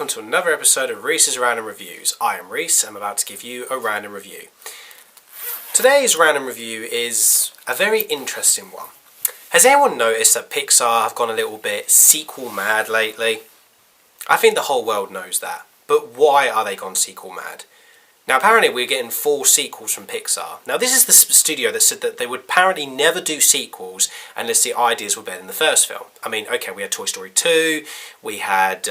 welcome to another episode of Reece's Random Reviews. I am Reece, I'm about to give you a random review. Today's random review is a very interesting one. Has anyone noticed that Pixar have gone a little bit sequel mad lately? I think the whole world knows that, but why are they gone sequel mad? Now apparently we're getting 4 sequels from Pixar. Now this is the studio that said that they would apparently never do sequels unless the ideas were better than the first film. I mean, okay, we had Toy Story 2, we had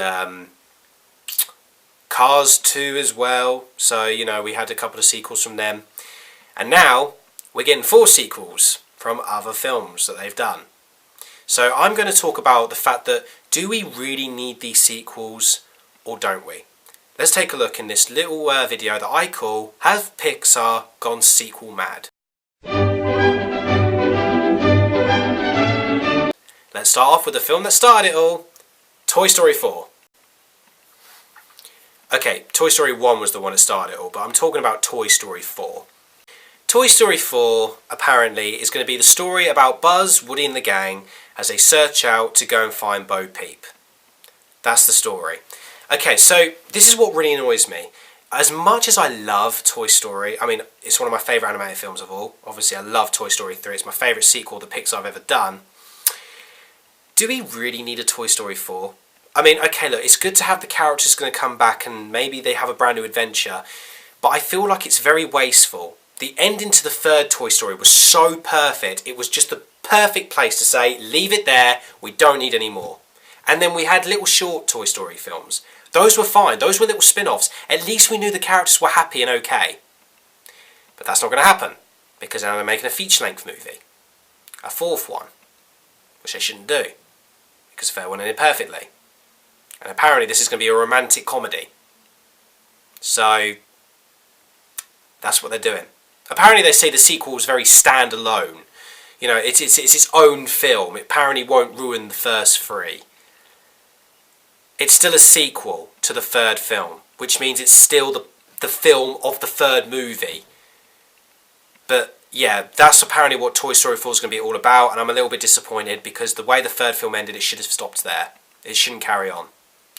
Cars 2 as well, so you know, we had a couple of sequels from them. And now we're getting 4 sequels from other films that they've done. So I'm going to talk about the fact that, do we really need these sequels or don't we? Let's take a look in this little video that I call, Have Pixar Gone Sequel Mad? Let's start off with the film that started it all, Toy Story 4. Okay, Toy Story 1 was the one that started it all, but I'm talking about Toy Story 4. Toy Story 4 apparently is going to be the story about Buzz, Woody and the gang as they search out to go and find Bo Peep. That's the story. Okay, so this is what really annoys me. As much as I love Toy Story, I mean, it's one of my favourite animated films of all. Obviously, I love Toy Story 3. It's my favourite sequel that Pixar have ever done. Do we really need a Toy Story 4? I mean, okay, look, it's good to have the characters going to come back and maybe they have a brand new adventure. But I feel like it's very wasteful. The ending to the 3rd Toy Story was so perfect. It was just the perfect place to say, leave it there, we don't need any more. And then we had little short Toy Story films. Those were fine. Those were little spin-offs. At least we knew the characters were happy and okay. But that's not going to happen, because now they're making a feature-length movie. A 4th one. Which they shouldn't do, because the 3rd one ended perfectly. And apparently this is going to be a romantic comedy. So, that's what they're doing. Apparently they say the sequel is very stand-alone. You know, it's its own film. It apparently won't ruin the first 3. It's still a sequel to the 3rd film, which means it's still the film of the 3rd movie. But yeah, that's apparently what Toy Story 4 is going to be all about, and I'm a little bit disappointed because the way the 3rd film ended, it should have stopped there. It shouldn't carry on.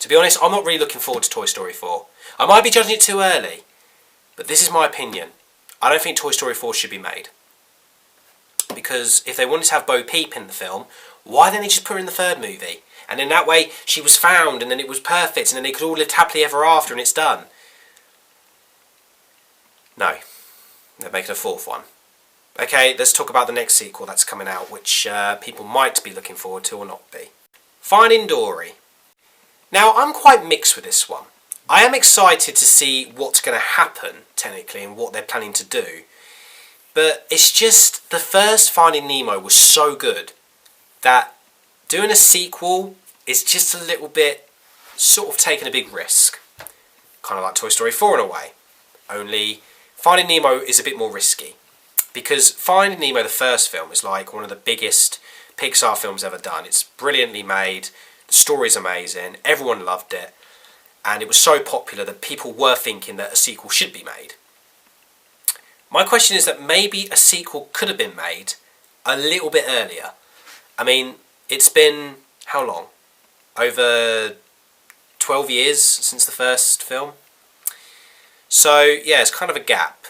To be honest, I'm not really looking forward to Toy Story 4. I might be judging it too early, but this is my opinion. I don't think Toy Story 4 should be made. Because if they wanted to have Bo Peep in the film, why didn't they just put her in the 3rd movie? And then that way, she was found, and then it was perfect, and then they could all live happily ever after, and it's done. No. They're making a 4th one. Okay, let's talk about the next sequel that's coming out, which people might be looking forward to or not be. Finding Dory. Now, I'm quite mixed with this one. I am excited to see what's going to happen, technically, and what they're planning to do. But it's just, the first Finding Nemo was so good that doing a sequel is just a little bit, sort of taking a big risk. Kind of like Toy Story 4 in a way. Only Finding Nemo is a bit more risky. Because Finding Nemo, the first film, is like one of the biggest Pixar films ever done. It's brilliantly made, the story's amazing, everyone loved it, and it was so popular that people were thinking that a sequel should be made. My question is that maybe a sequel could have been made a little bit earlier. I mean, it's been, how long? Over 12 years since the first film. So, yeah, it's kind of a gap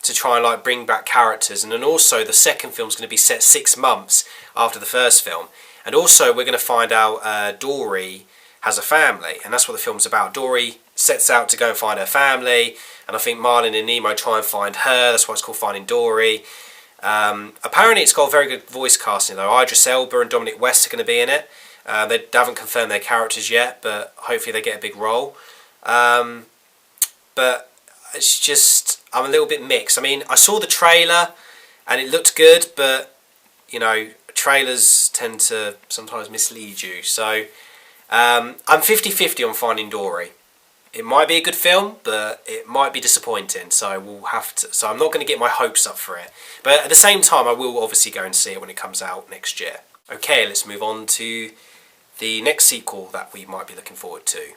to try and like bring back characters. And then also the second film's going to be set 6 months after the first film. And also we're going to find out Dory has a family. And that's what the film's about. Dory sets out to go and find her family. And I think Marlin and Nemo try and find her. That's why it's called Finding Dory. Apparently it's got very good voice casting though. Idris Elba and Dominic West are going to be in it. They haven't confirmed their characters yet, but hopefully they get a big role. But it's just, I'm a little bit mixed. I mean, I saw the trailer and it looked good, but you know, trailers tend to sometimes mislead you. So I'm 50-50 on Finding Dory. It might be a good film, but it might be disappointing. So we'll have to. So I'm not going to get my hopes up for it. But at the same time, I will obviously go and see it when it comes out next year. Okay, let's move on to the next sequel that we might be looking forward to.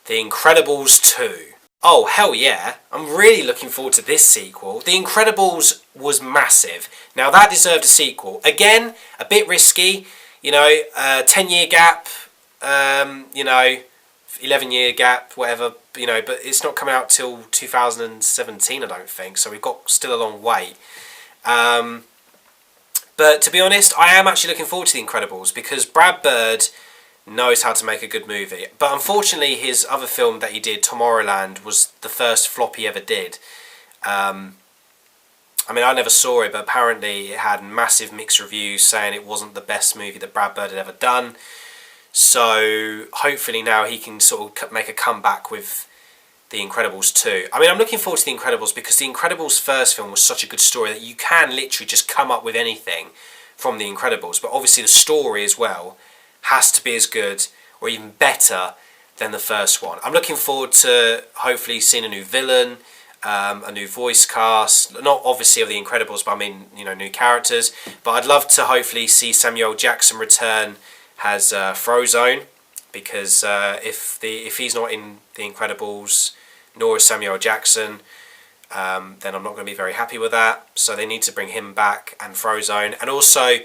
The Incredibles 2. Oh, hell yeah. I'm really looking forward to this sequel. The Incredibles was massive. Now, that deserved a sequel. Again, a bit risky. You know, 10-year gap. You know, 11-year gap, whatever, you know, but it's not coming out till 2017, I don't think, so we've got still a long wait. But to be honest, I am actually looking forward to The Incredibles because Brad Bird knows how to make a good movie. But unfortunately, his other film that he did, Tomorrowland, was the first flop he ever did. I mean, I never saw it, but apparently it had massive mixed reviews saying it wasn't the best movie that Brad Bird had ever done. So hopefully now he can sort of make a comeback with The Incredibles 2. I mean, I'm looking forward to The Incredibles because The Incredibles first film was such a good story that you can literally just come up with anything from The Incredibles. But obviously the story as well has to be as good or even better than the first one. I'm looking forward to hopefully seeing a new villain, a new voice cast, not obviously of The Incredibles, but I mean, you know, new characters. But I'd love to hopefully see Samuel Jackson return as Frozone, because if he's not in The Incredibles, nor is Samuel Jackson, then I'm not going to be very happy with that. So they need to bring him back and Frozone, and also,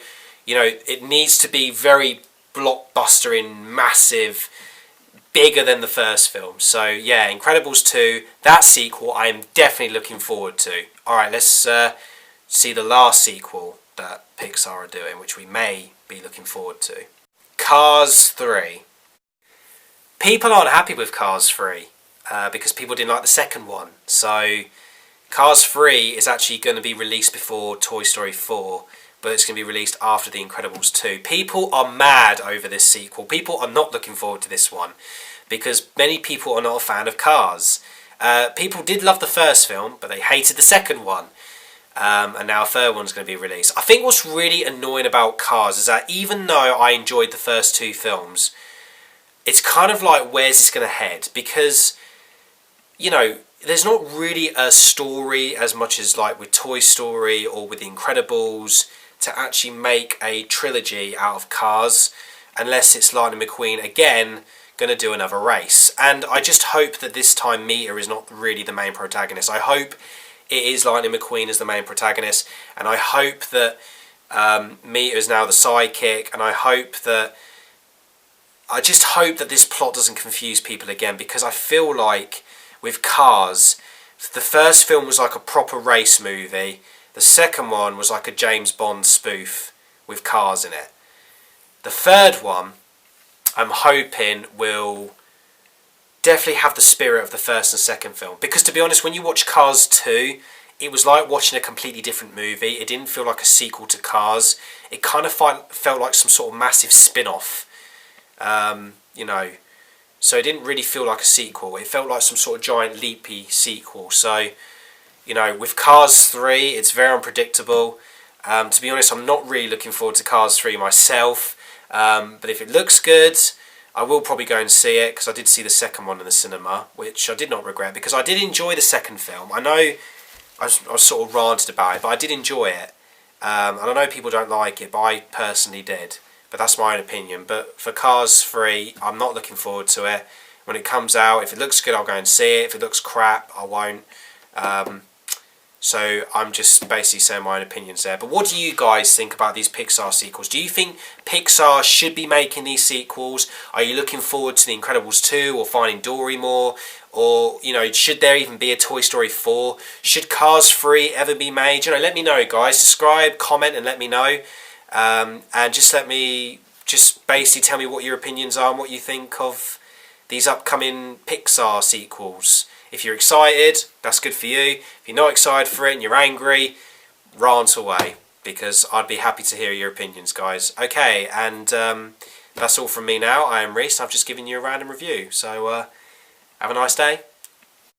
you know, it needs to be very blockbuster in massive, bigger than the first film. So yeah, Incredibles 2, that sequel I am definitely looking forward to. Alright, let's see the last sequel that Pixar are doing, which we may be looking forward to. Cars 3. People aren't happy with Cars 3 because people didn't like the second one. So Cars 3 is actually going to be released before Toy Story 4, but it's going to be released after The Incredibles 2. People are mad over this sequel. People are not looking forward to this one because many people are not a fan of Cars. People did love the first film, but they hated the second one. And now a third one's going to be released. I think what's really annoying about Cars is that even though I enjoyed the first two films, it's kind of like, where's this going to head? Because, you know, there's not really a story as much as like with Toy Story or with The Incredibles to actually make a trilogy out of Cars, unless it's Lightning McQueen again going to do another race. And I just hope that this time Mita is not really the main protagonist. I hope it is Lightning McQueen as the main protagonist, and I hope that Mita is now the sidekick, and I just hope that this plot doesn't confuse people again, because I feel like with Cars, the first film was like a proper race movie, the second one was like a James Bond spoof with cars in it. The third one, I'm hoping, will definitely have the spirit of the first and second film. Because to be honest, when you watch Cars 2, it was like watching a completely different movie. It didn't feel like a sequel to Cars. It kind of felt like some sort of massive spin-off. You know, so it didn't really feel like a sequel. It felt like some sort of giant leapy sequel. So, you know, with Cars 3, it's very unpredictable. To be honest, I'm not really looking forward to Cars 3 myself. But if it looks good, I will probably go and see it, because I did see the second one in the cinema, which I did not regret, because I did enjoy the second film. I know I was sort of ranted about it, but I did enjoy it. And I know people don't like it, but I personally did. But that's my own opinion. But for Cars 3, I'm not looking forward to it. When it comes out, if it looks good, I'll go and see it. If it looks crap, I won't. So I'm just basically saying my own opinions there. But what do you guys think about these Pixar sequels? Do you think Pixar should be making these sequels? Are you looking forward to The Incredibles 2 or Finding Dory more? Or, you know, should there even be a Toy Story 4? Should Cars 3 ever be made? You know, let me know, guys. Subscribe, comment, and let me know. And just basically tell me what your opinions are and what you think of these upcoming Pixar sequels. If you're excited, that's good for you. If you're not excited for it and you're angry, rant away, because I'd be happy to hear your opinions, guys. Okay, and that's all from me now. I am Reece. I've just given you a random review. So have a nice day.